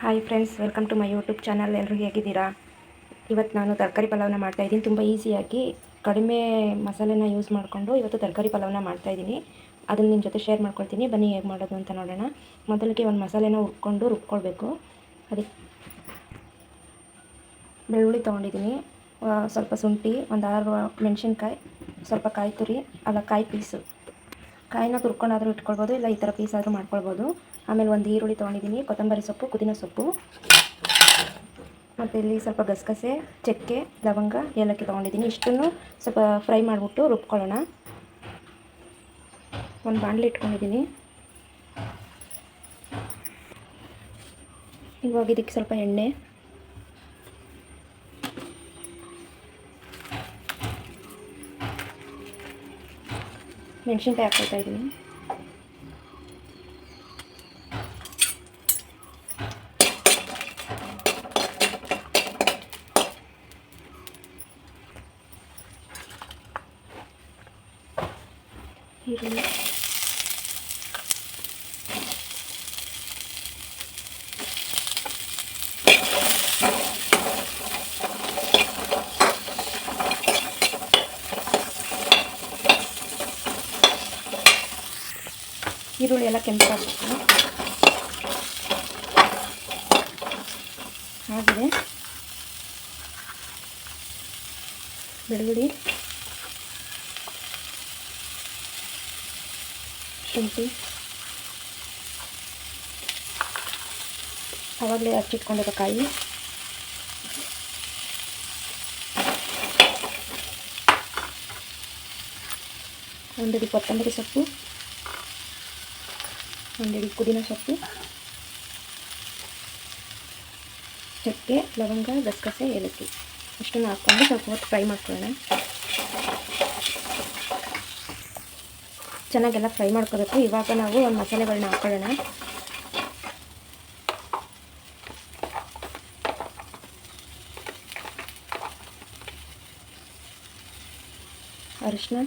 Hi friends, welcome to my YouTube channel. ಎಲ್ಲರೂ ಹೇಗಿದ್ದೀರಾ? ಇವತ್ತು ನಾನು ತರಕಾರಿ ಪಲಾವ್ನ ಮಾಡ್ತಾಯಿದ್ದೀನಿ. ತುಂಬ ಈಸಿಯಾಗಿ ಕಡಿಮೆ ಮಸಾಲೆನ ಯೂಸ್ ಮಾಡಿಕೊಂಡು ಇವತ್ತು ತರಕಾರಿ ಪಲಾವ್ನ ಮಾಡ್ತಾಯಿದ್ದೀನಿ. ಅದನ್ನು ನಿಮ್ಮ ಜೊತೆ ಶೇರ್ ಮಾಡ್ಕೊಳ್ತೀನಿ. ಬನ್ನಿ ಹೇಗೆ ಮಾಡೋದು ಅಂತ ನೋಡೋಣ. ಮೊದಲಿಗೆ ಒಂದು ಮಸಾಲೆನ ರುಬ್ಕೊಳ್ಬೇಕು. ಅದಕ್ಕೆ ಬೆಳ್ಳುಳ್ಳಿ ತೊಗೊಂಡಿದ್ದೀನಿ, ಸ್ವಲ್ಪ ಶುಂಠಿ, ಒಂದು 6 ಮೆಣಸಿನ್ಕಾಯಿ, ಸ್ವಲ್ಪ ಕಾಯಿ ತುರಿ, ಕಾಯಿ ಪೀಸು. ಕಾಯಿನ ತುರ್ಕೊಂಡಾದರೂ ಇಟ್ಕೊಳ್ಬೋದು, ಇಲ್ಲ ಈ ಥರ ಪೀಸ್ ಆದರೂ ಮಾಡ್ಕೊಳ್ಬೋದು. ಆಮೇಲೆ ಒಂದು ಈರುಳ್ಳಿ ತೊಗೊಂಡಿದ್ದೀನಿ, ಕೊತ್ತಂಬರಿ ಸೊಪ್ಪು, ಪುದೀನ ಸೊಪ್ಪು, ಮತ್ತು ಇಲ್ಲಿ ಸ್ವಲ್ಪ ಗಸಗಸೆ, ಚಕ್ಕೆ, ಲವಂಗ, ಏಲಕ್ಕಿ ತೊಗೊಂಡಿದ್ದೀನಿ. ಇಷ್ಟನ್ನು ಸ್ವಲ್ಪ ಫ್ರೈ ಮಾಡಿಬಿಟ್ಟು ರುಬ್ಕೊಳ್ಳೋಣ. ಒಂದು ಬಾಣಲೆ ಇಟ್ಕೊಂಡಿದ್ದೀನಿ. ಇವಾಗ ಇದಕ್ಕೆ ಸ್ವಲ್ಪ ಎಣ್ಣೆ, ಮೆಣಸಿನ್ಕಾಯಿ ಹಾಕ್ಕೊಳ್ತಾ ಇದ್ದೀನಿ. ಈರುಳ್ಳಿ, ಈರುಳ್ಳಿ ಎಲ್ಲ ಕೆಂಪಾಗಬೇಕು. ಹಾಗೆ ಬೆಳ್ಳುಳ್ಳಿ, ಶುಂಠಿ, ಆವಾಗಲೇ ಹಚ್ಚಿಟ್ಕೊಂಡಿರೋ ಕಾಯಿ, ಒಂದಿಡಿ ಕೊತ್ತಂಬರಿ ಸೊಪ್ಪು, ಒಂದಿಡಿ ಪುದೀನ ಸೊಪ್ಪು, ಚಕ್ಕೆ, ಲವಂಗ, ಗಸಗಸೆ, ಏಲಕ್ಕಿ ಇಷ್ಟನ್ನು ಹಾಕ್ಕೊಂಡು ಸ್ವಲ್ಪ ಹೊತ್ತು ಫ್ರೈ ಮಾಡ್ಕೊಳ್ಳೋಣ. ಚೆನ್ನಾಗೆಲ್ಲ ಫ್ರೈ ಮಾಡ್ಕೋಬೇಕು. ಇವಾಗ ನಾವು ಒಂದು ಮಸಾಲೆಗಳನ್ನ ಹಾಕ್ಕೊಳ್ಳೋಣ. ಅರಿಶಿನ,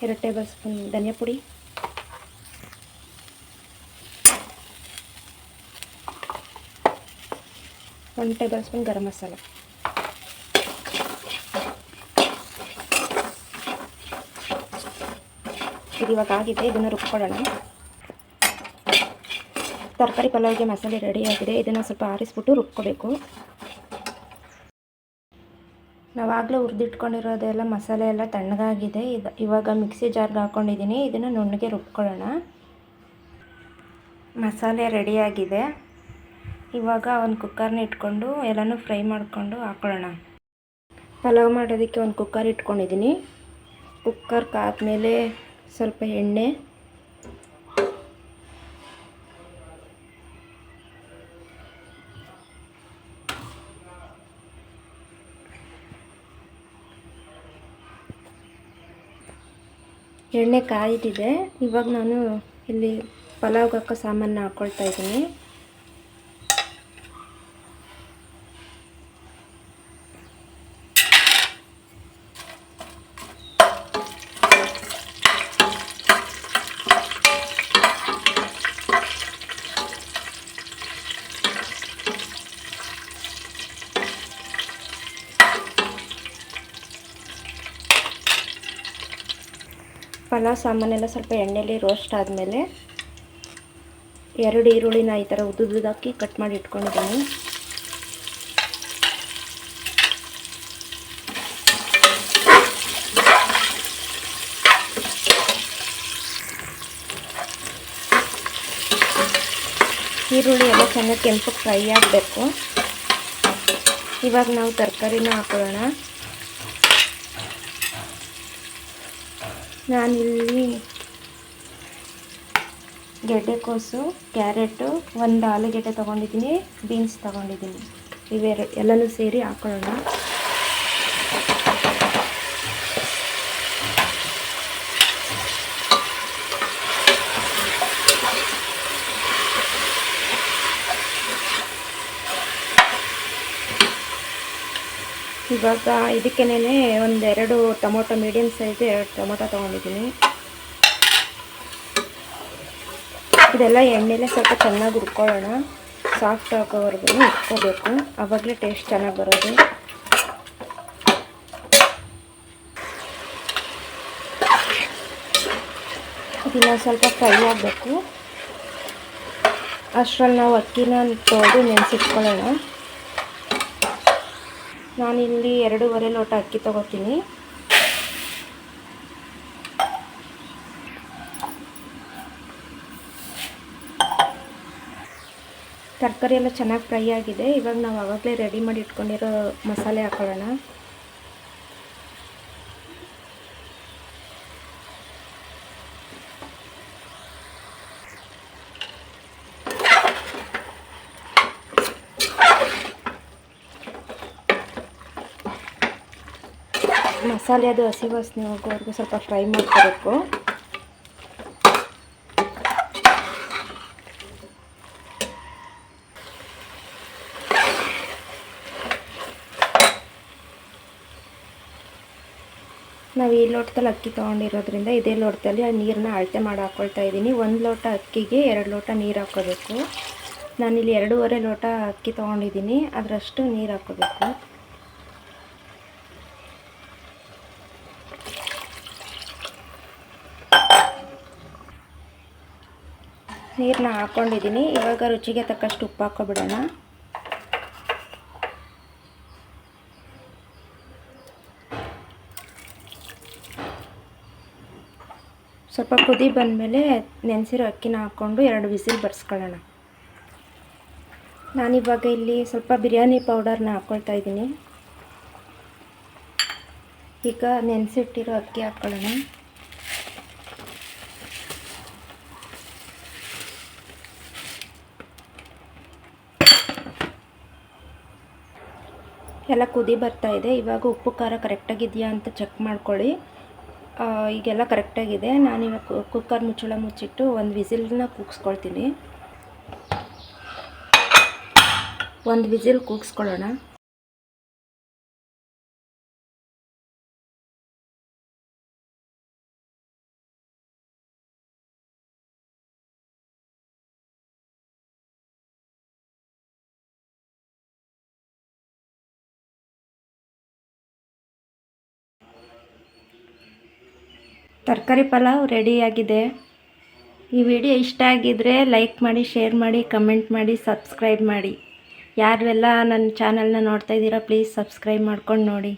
2 ಟೇಬಲ್ ಸ್ಪೂನ್ ಧನಿಯಾ ಪುಡಿ, ಒಂದು ಟೇಬಲ್ ಸ್ಪೂನ್ ಗರಂ ಮಸಾಲ. ಇದು ಇವಾಗ ಆಗಿದೆ, ಇದನ್ನು ರುಬ್ಕೊಳ್ಳೋಣ. ತರಕಾರಿ ಪಲಾವ್ಗೆ ಮಸಾಲೆ ರೆಡಿಯಾಗಿದೆ. ಇದನ್ನು ಸ್ವಲ್ಪ ಆರಿಸ್ಬಿಟ್ಟು ರುಬ್ಕೋಬೇಕು. ನಾವಾಗಲೇ ಹುರಿದಿಟ್ಕೊಂಡಿರೋದೆಲ್ಲ ಮಸಾಲೆ ಎಲ್ಲ ತಣ್ಣಗಾಗಿದೆ. ಇವಾಗ ಮಿಕ್ಸಿ ಜಾರ್ಗೆ ಹಾಕ್ಕೊಂಡಿದ್ದೀನಿ. ಇದನ್ನು ನುಣ್ಣಗೆ ರುಬ್ಕೊಳ್ಳೋಣ. ಮಸಾಲೆ ರೆಡಿಯಾಗಿದೆ. ಇವಾಗ ಒಂದು ಕುಕ್ಕರ್ನ ಇಟ್ಕೊಂಡು ಎಲ್ಲನೂ ಫ್ರೈ ಮಾಡಿಕೊಂಡು ಹಾಕ್ಕೊಳ್ಳೋಣ. ಪಲಾವ್ ಮಾಡೋದಕ್ಕೆ ಒಂದು ಕುಕ್ಕರ್ ಇಟ್ಕೊಂಡಿದ್ದೀನಿ. ಕುಕ್ಕರ್ ಕಾದ್ಮೇಲೆ ಸ್ವಲ್ಪ ಎಣ್ಣೆ, ಎಣ್ಣೆ ಕಾಯ್ದಿದೆ. ಇವಾಗ ನಾನು ಇಲ್ಲಿ ಪಲಾವ್ಗೆ ಹಾಕೋ ಸಾಮಾನು ಹಾಕ್ಕೊಳ್ತಾ ಇದ್ದೀನಿ. ಪಲಾವ್ ಸಾಮಾನೆಲ್ಲ ಸ್ವಲ್ಪ ಎಣ್ಣೆಲಿ ರೋಸ್ಟ್ ಆದಮೇಲೆ 2 ಈರುಳ್ಳಿನ ಈ ಥರ ಉದ್ದುದಾಕಿ ಕಟ್ ಮಾಡಿ ಇಟ್ಕೊಂಡಿದ್ದೀನಿ. ಈರುಳ್ಳಿ ಎಲ್ಲ ಚೆನ್ನಾಗಿ ಕೆಂಪು ಫ್ರೈ ಆಗಬೇಕು. ಇವಾಗ ನಾವು ತರಕಾರಿನ ಹಾಕೊಳ್ಳೋಣ. ನಾನಿಲ್ಲಿ ಗೆಡ್ಡೆಕೋಸು, ಕ್ಯಾರೆಟು, ಒಂದು ಆಲೂಗೆಡ್ಡೆ ತೊಗೊಂಡಿದ್ದೀನಿ, ಬೀನ್ಸ್ ತೊಗೊಂಡಿದ್ದೀನಿ. ಎಲ್ಲನೂ ಸೇರಿ ಹಾಕೊಳ್ಳೋಣ. ಇವಾಗ ಇದಕ್ಕೇನೆ ಒಂದೆರಡು ಟೊಮೊಟೊ, ಮೀಡಿಯಮ್ ಸೈಜ್ 2 ಟೊಮೊಟೊ ತೊಗೊಂಡಿದ್ದೀನಿ. ಇದೆಲ್ಲ ಎಣ್ಣೆಲೆ ಸ್ವಲ್ಪ ಚೆನ್ನಾಗಿ ಹುರ್ಕೊಳ್ಳೋಣ. ಸಾಫ್ಟ್ ಆಗೋವರೆಗೂ ಇಟ್ಕೋಬೇಕು, ಆವಾಗಲೇ ಟೇಸ್ಟ್ ಚೆನ್ನಾಗಿ ಬರೋದು. ಇದನ್ನ ಸ್ವಲ್ಪ ಫ್ರೈ ಆಗಬೇಕು. ಅಷ್ಟರಲ್ಲಿ ನಾವು ಅಕ್ಕಿನ ತೊಳೆದು ನೆನೆಸಿಟ್ಕೊಳ್ಳೋಣ. ನಾನಿಲ್ಲಿ 2.5 ಲೋಟ ಅಕ್ಕಿ ತೊಗೋತೀನಿ. ತರಕಾರಿ ಎಲ್ಲ ಚೆನ್ನಾಗಿ ಫ್ರೈ ಆಗಿದೆ. ಇವಾಗ ನಾವು ಆವಾಗಲೇ ರೆಡಿ ಮಾಡಿ ಇಟ್ಕೊಂಡಿರೋ ಮಸಾಲೆ ಹಾಕೊಳ್ಳೋಣ. ಮಸಾಲೆ ಅದು ಹಸಿ ವಾಸನೆ ಹೋಗೋವರೆಗೂ ಸ್ವಲ್ಪ ಫ್ರೈ ಮಾಡ್ಕೋಬೇಕು. ನಾವು ಈ ಲೋಟದಲ್ಲಿ ಅಕ್ಕಿ ತೊಗೊಂಡಿರೋದ್ರಿಂದ ಇದೇ ಲೋಟದಲ್ಲಿ ಆ ನೀರನ್ನ ಅಳತೆ ಮಾಡಿ ಹಾಕ್ಕೊಳ್ತಾ ಇದ್ದೀನಿ. 1 ಲೋಟ ಅಕ್ಕಿಗೆ 2 ಲೋಟ ನೀರು ಹಾಕ್ಕೋಬೇಕು. ನಾನಿಲ್ಲಿ 2.5 ಲೋಟ ಅಕ್ಕಿ ತೊಗೊಂಡಿದ್ದೀನಿ, ಅದರಷ್ಟು ನೀರು ಹಾಕ್ಕೋಬೇಕು. ನೀರನ್ನ ಹಾಕ್ಕೊಂಡಿದ್ದೀನಿ. ಇವಾಗ ರುಚಿಗೆ ತಕ್ಕಷ್ಟು ಉಪ್ಪು ಹಾಕ್ಕೊಬಿಡೋಣ. ಸ್ವಲ್ಪ ಕುದಿ ಬಂದಮೇಲೆ ನೆನೆಸಿರೋ ಅಕ್ಕಿನ ಹಾಕ್ಕೊಂಡು 2 ವಿಸಿಲ್ ಬರ್ಸ್ಕೊಳ್ಳೋಣ. ನಾನಿವಾಗ ಇಲ್ಲಿ ಸ್ವಲ್ಪ ಬಿರಿಯಾನಿ ಪೌಡರ್ನ ಹಾಕ್ಕೊಳ್ತಾ ಇದ್ದೀನಿ. ಈಗ ನೆನೆಸಿಟ್ಟಿರೋ ಅಕ್ಕಿ ಹಾಕ್ಕೊಳ್ಳೋಣ. ಎಲ್ಲ ಕುದಿ ಬರ್ತಾ ಇದೆ. ಇವಾಗ ಉಪ್ಪು ಖಾರ ಕರೆಕ್ಟಾಗಿದೆಯಾ ಅಂತ ಚೆಕ್ ಮಾಡ್ಕೊಳ್ಳಿ. ಈಗೆಲ್ಲ ಕರೆಕ್ಟಾಗಿದೆ. ನಾನಿವಾಗ ಕುಕ್ಕರ್ ಮುಚ್ಚಳ ಮುಚ್ಚಿಟ್ಟು 1 ವಿಸಿಲ್ನ ಕೂಗಿಸ್ಕೊಳ್ತೀನಿ. 1 ವಿಸಿಲ್ ಕೂಗಿಸ್ಕೊಳ್ಳೋಣ. ತರಕಾರಿ ಪಲಾವ್ ರೆಡಿಯಾಗಿದೆ. ಈ ವಿಡಿಯೋ ಇಷ್ಟ ಆಗಿದ್ದರೆ ಲೈಕ್ ಮಾಡಿ, ಶೇರ್ ಮಾಡಿ, ಕಮೆಂಟ್ ಮಾಡಿ, ಸಬ್ಸ್ಕ್ರೈಬ್ ಮಾಡಿ. ಯಾರೆಲ್ಲ ನನ್ನ ಚಾನಲ್ನ ನೋಡ್ತಾ ಇದ್ದೀರಾ ಪ್ಲೀಸ್ ಸಬ್ಸ್ಕ್ರೈಬ್ ಮಾಡ್ಕೊಂಡು ನೋಡಿ.